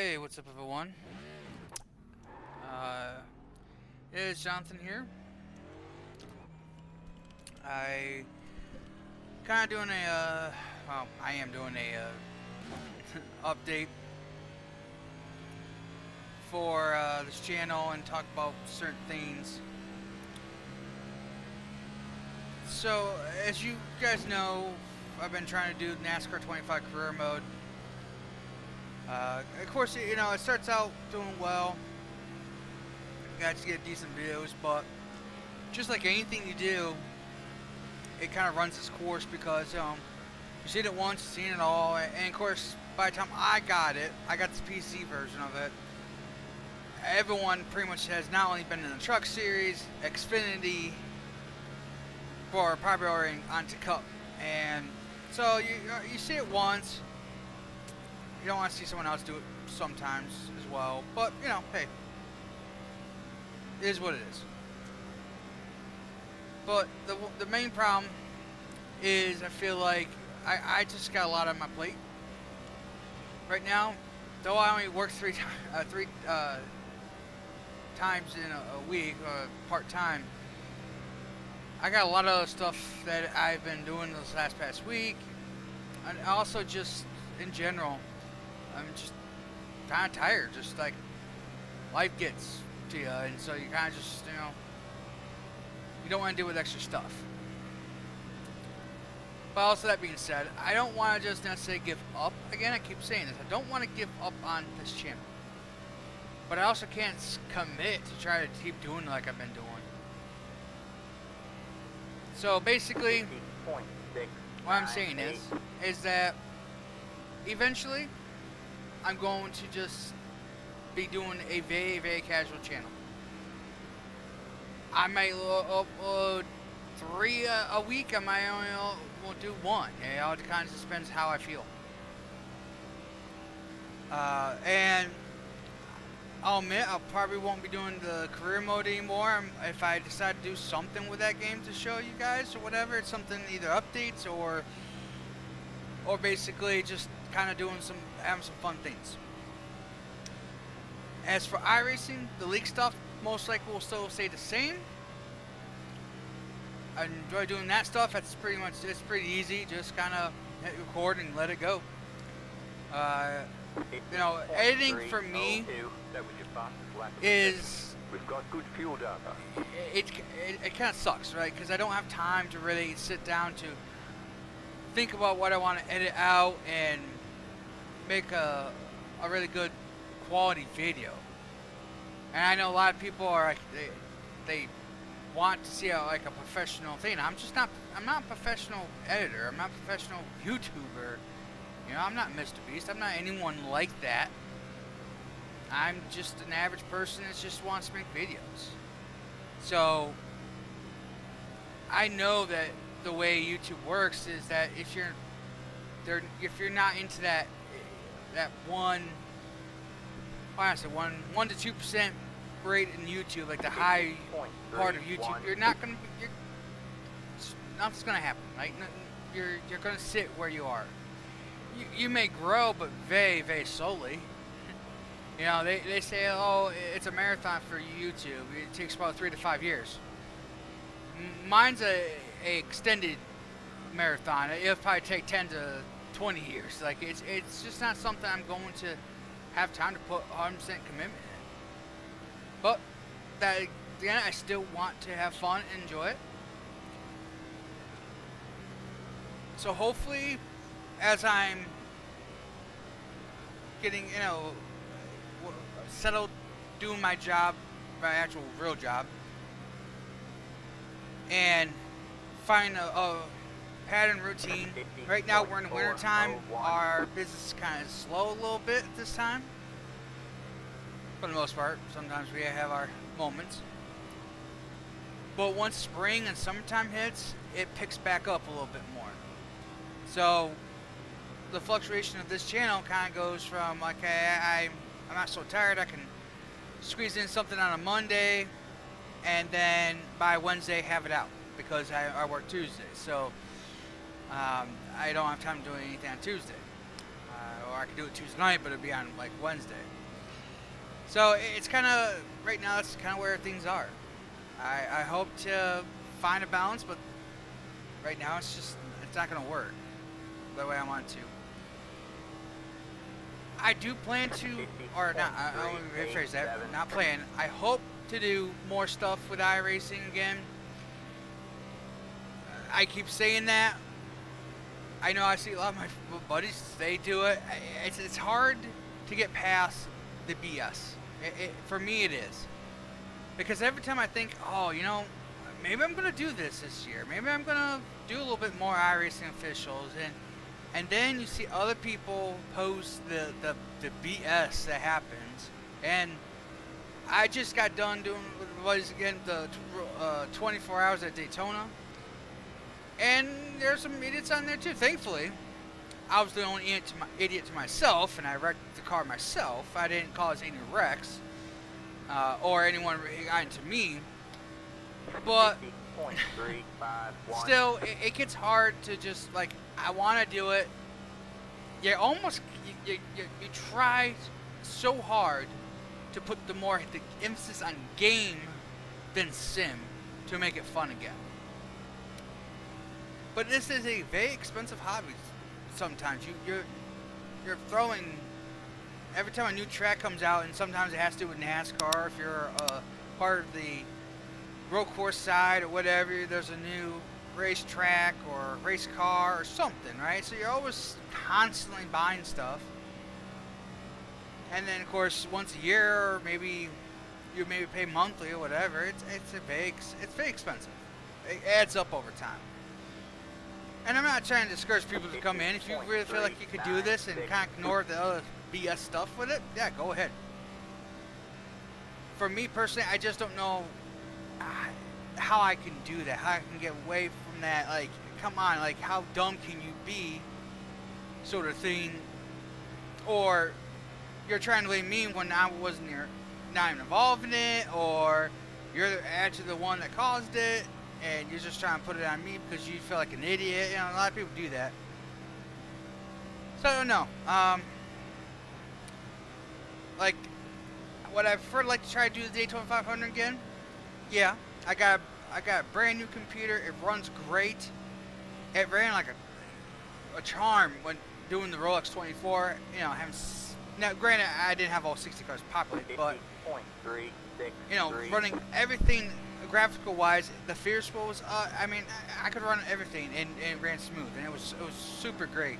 Hey, what's up, everyone? Uh, it's Jonathan here. I kind of doing I am doing a update for this channel and talk about certain things. So, as you guys know, I've been trying to do NASCAR 25 career mode. Of course, you know, it starts out doing well. You guys get decent videos, but just like anything you do, it kind of runs its course because you've seen it once, you've seen it all, and of course, by the time I got the PC version of it. Everyone pretty much has not only been in the Truck Series, Xfinity, or probably onto Cup, and so you see it once. You don't want to see someone else do it sometimes as well, but you know, hey, it is what it is. But the main problem is I feel like I just got a lot on my plate right now. Though I only work three times in a week, part time. I got a lot of other stuff that I've been doing this past week, and also just in general, I'm just kind of tired. Just like life gets to you, and so you kind of just you don't want to deal with extra stuff. But also that being said, I don't want to just necessarily give up. Again, I keep saying this. I don't want to give up on this channel. But I also can't commit to try to keep doing like I've been doing. So basically, what I'm saying is that eventually I'm going to just be doing a very, very casual channel. I might upload 3 a week. I might only will do 1. It all kind of just depends how I feel. And I'll admit I probably won't be doing the career mode anymore. If I decide to do something with that game to show you guys or whatever, it's something either updates or basically just kind of having some fun things. As for iRacing, the league stuff most likely will still stay the same. I enjoy doing that stuff. It's pretty easy. Just kind of hit record and let it go. You know, editing for me is we've got good fuel data. It kind of sucks, right? Because I don't have time to really sit down to think about what I want to edit out and make a really good quality video. And I know a lot of people are like they want to see like a professional thing. I'm not a professional editor. I'm not a professional YouTuber. You know, I'm not Mr. Beast. I'm not anyone like that. I'm just an average person that just wants to make videos. So I know that the way YouTube works is that if you're not into that one to 2% rate in YouTube, like the high part of YouTube, nothing's gonna happen. Right? You're gonna sit where you are. You may grow, but very, very slowly. You know, they say, oh, it's a marathon for YouTube. It takes about 3 to 5 years. Mine's a extended marathon. It'll probably take 10 to 20 years. Like it's just not something I'm going to have time to put 100% commitment in. But that again, I still want to have fun and enjoy it. So hopefully, as I'm getting, settled doing my job, my actual real job, and find a pattern routine. Right now we're in the winter time. Our business is kind of slow a little bit at this time. For the most part, sometimes we have our moments. But once spring and summertime hits, it picks back up a little bit more. So the fluctuation of this channel kind of goes from like, I'm not so tired, I can squeeze in something on a Monday and then by Wednesday have it out because I work Tuesday. So I don't have time to do anything on Tuesday. or I could do it Tuesday night, but it'd be on like Wednesday. So it's kind of right now. That's kind of where things are. I hope to find a balance, but right now it's not gonna work the way I want to. I do plan to, or not. I want to rephrase that. Not plan. I hope to do more stuff with iRacing again. I keep saying that. I know I see a lot of my buddies, they do it. It's hard to get past the BS. For me, it is. Because every time I think, oh, you know, maybe I'm going to do this year. Maybe I'm going to do a little bit more iRacing officials. And then you see other people post the BS that happens. And I just got done doing with the buddies again, the 24 hours at Daytona. And there's some idiots on there too. Thankfully, I was the only idiot to myself, and I wrecked the car myself. I didn't cause any wrecks, or anyone got into me. But still, it gets hard to just like, I want to do it. You try so hard to put the emphasis on game than sim to make it fun again. But this is a very expensive hobby. Sometimes you're throwing every time a new track comes out, and sometimes it has to do with NASCAR. If you're part of the road course side or whatever, there's a new race track or race car or something, right? So you're always constantly buying stuff. And then of course once a year, or maybe you pay monthly or whatever. It's very expensive. It adds up over time. And I'm not trying to discourage people to come in. If you really feel like you could do this and kind of ignore the other BS stuff with it, yeah, go ahead. For me personally, I just don't know how I can do that. How I can get away from that. Like, come on, like, how dumb can you be, sort of thing. Or you're trying to blame me when I wasn't not even involved in it, or you're actually the one that caused it. And you're just trying to put it on me because you feel like an idiot. You know, a lot of people do that. So I don't know. Like, would I prefer like to try to do the Daytona 500 again? Yeah. I got a brand new computer. It runs great. It ran like a charm when doing the Rolex 24. You know, now granted I didn't have all 60 cars populated, but you know, running everything. Graphical wise, the Fierce was, I mean, I could run everything and it ran smooth, and it was super great.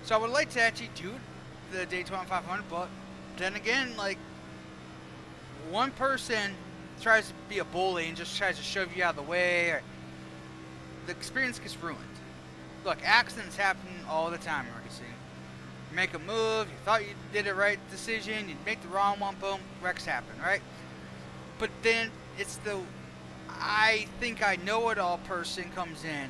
So I would like to actually do the Daytona 500, but then again, like, one person tries to be a bully and just tries to shove you out of the way, or the experience gets ruined. Look, accidents happen all the time in racing. You make a move, you thought you did the right decision, you make the wrong one, boom, wrecks happen, right? But then it's the I think I know it all person comes in,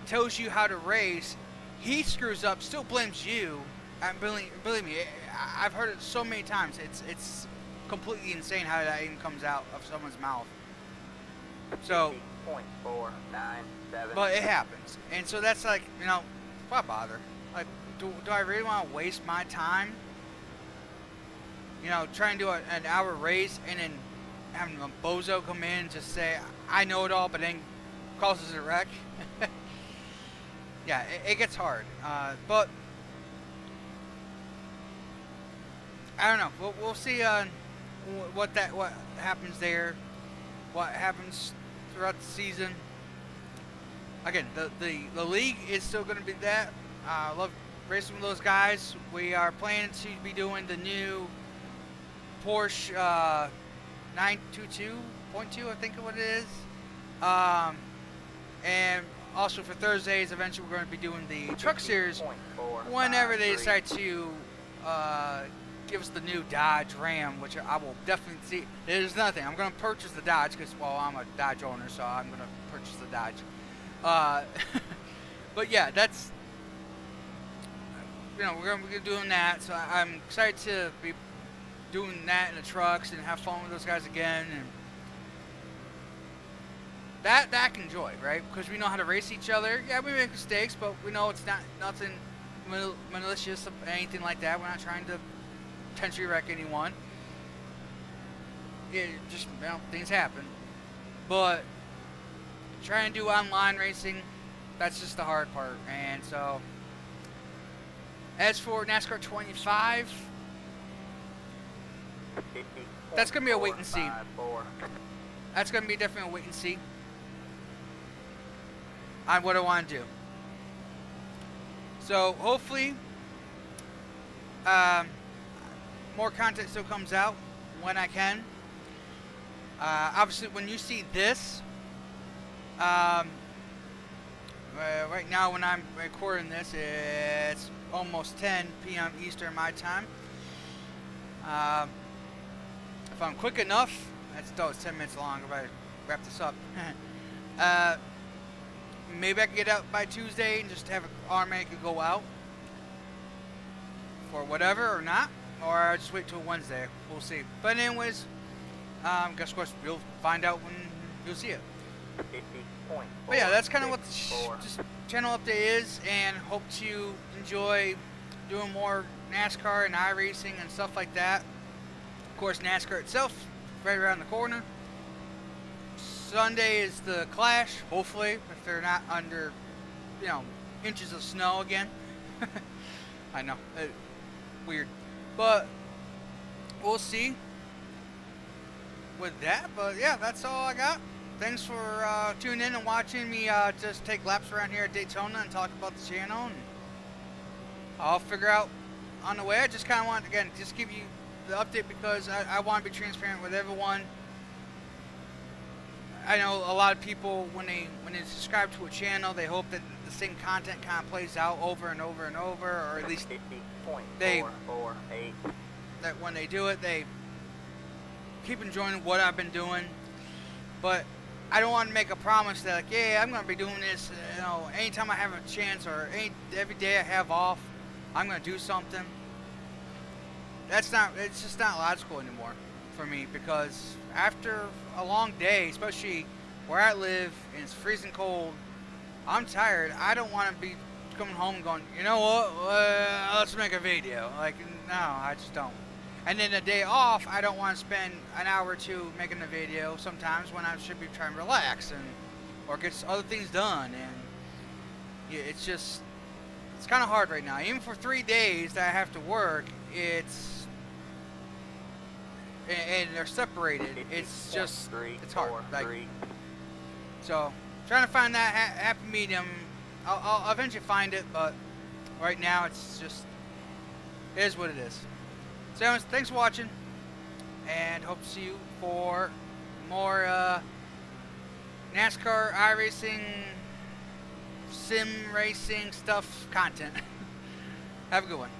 tells you how to race, he screws up, still blames you. And believe me, I've heard it so many times. It's completely insane how that even comes out of someone's mouth. So, but it happens, and so that's like, you know, why bother? Like, do I really want to waste my time? You know, try and do an hour race and then having a bozo come in and just say, I know it all, but then causes a wreck. Yeah, it gets hard. But I don't know. We'll see what happens there, what happens throughout the season. Again, the league is still going to be that. I love racing with those guys. We are planning to be doing the new Porsche 922.2, I think of what it is. And also for Thursdays, eventually we're going to be doing the Truck Series whenever they decide to give us the new Dodge Ram, which I will definitely see. There's nothing. I'm going to purchase the Dodge because, well, I'm a Dodge owner, so I'm going to purchase the Dodge. But yeah, that's, you know, we're going to be doing that. So I'm excited to be doing that in the trucks and have fun with those guys again, and that I can enjoy, right? Because we know how to race each other. Yeah, we make mistakes, but we know it's not nothing malicious, anything like that. We're not trying to intentionally wreck anyone. It just, things happen. But trying to do online racing, that's just the hard part. And so, as for NASCAR 25, that's going to be a wait and see. That's going to be definitely a wait and see on what I want to do. So hopefully, more content still comes out when I can. Obviously, when you see this, right now when I'm recording this, it's almost 10 p.m. Eastern my time. If I'm quick enough, it's 10 minutes long if I wrap this up. Maybe I can get out by Tuesday and just have an automatic go out for whatever or not, or I'll just wait till Wednesday. We'll see. But anyways, guess of course you'll find out when you'll see it. But yeah, that's kind of what this channel update is, and hope to enjoy doing more NASCAR and iRacing and stuff like that. Of course, NASCAR itself right around the corner. Sunday is the Clash, hopefully, if they're not under, inches of snow again. I know, weird, but we'll see with that. But yeah, that's all I got. Thanks for tuning in and watching me just take laps around here at Daytona and talk about the channel. And I'll figure out on the way. I just kind of want, again, just give you the update because I want to be transparent with everyone. I know a lot of people, when they subscribe to a channel, they hope that the same content kind of plays out over and over and over, or at least that when they do it, they keep enjoying what I've been doing. But I don't want to make a promise that, like, yeah, I'm going to be doing this, anytime I have a chance, or every day I have off, I'm going to do something. It's just not logical anymore for me, because after a long day, especially where I live and it's freezing cold, I'm tired. I don't want to be coming home going, you know what, let's make a video. Like, no, I just don't. And then a day off, I don't want to spend an hour or two making a video sometimes when I should be trying to relax or get other things done. And yeah, it's kind of hard right now. Even for 3 days that I have to work, and they're separated. It's just, it's hard. So, trying to find that happy medium. I'll eventually find it, but right now it is what it is. So anyways, thanks for watching, and hope to see you for more NASCAR, iRacing, sim racing stuff content. Have a good one.